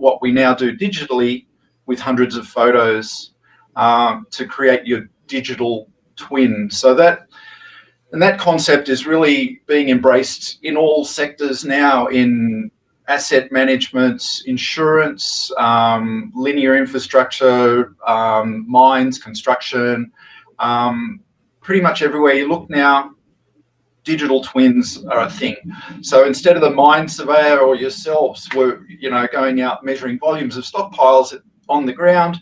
what we now do digitally with hundreds of photos to create your digital twin. So that concept is really being embraced in all sectors now, in asset management, insurance, linear infrastructure, mines, construction, pretty much everywhere you look now, digital twins are a thing. So instead of the mine surveyor or yourselves were, going out measuring volumes of stockpiles on the ground,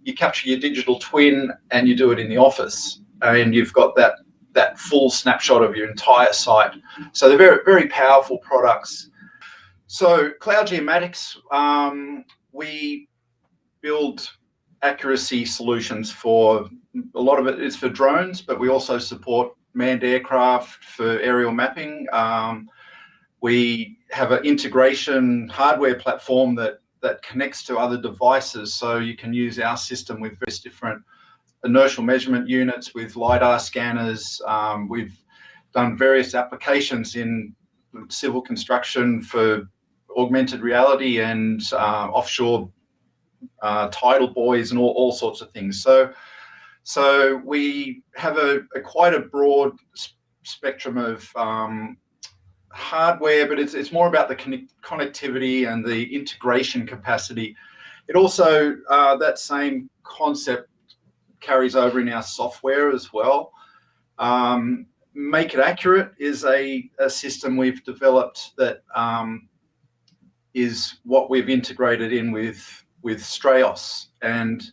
you capture your digital twin and you do it in the office, and you've got that full snapshot of your entire site. So they're very, very powerful products. So Klau Geomatics, we build accuracy solutions for, a lot of it is for drones, but we also support manned aircraft for aerial mapping. We have an integration hardware platform that connects to other devices, so you can use our system with various different inertial measurement units, with LiDAR scanners. We've done various applications in civil construction for augmented reality and offshore tidal buoys and all sorts of things. So we have quite a broad spectrum of hardware, but it's more about the connectivity and the integration capacity. It also, that same concept carries over in our software as well. Make It Accurate is a system we've developed that is what we've integrated in with Strayos, and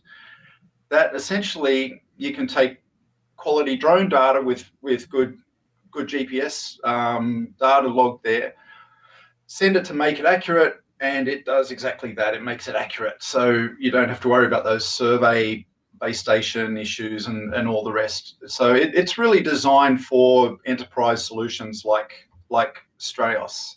that essentially you can take quality drone data with good GPS data log there, send it to Make It Accurate, and it does exactly that. It makes it accurate, so you don't have to worry about those survey base station issues and all the rest. So it's really designed for enterprise solutions like Strayos.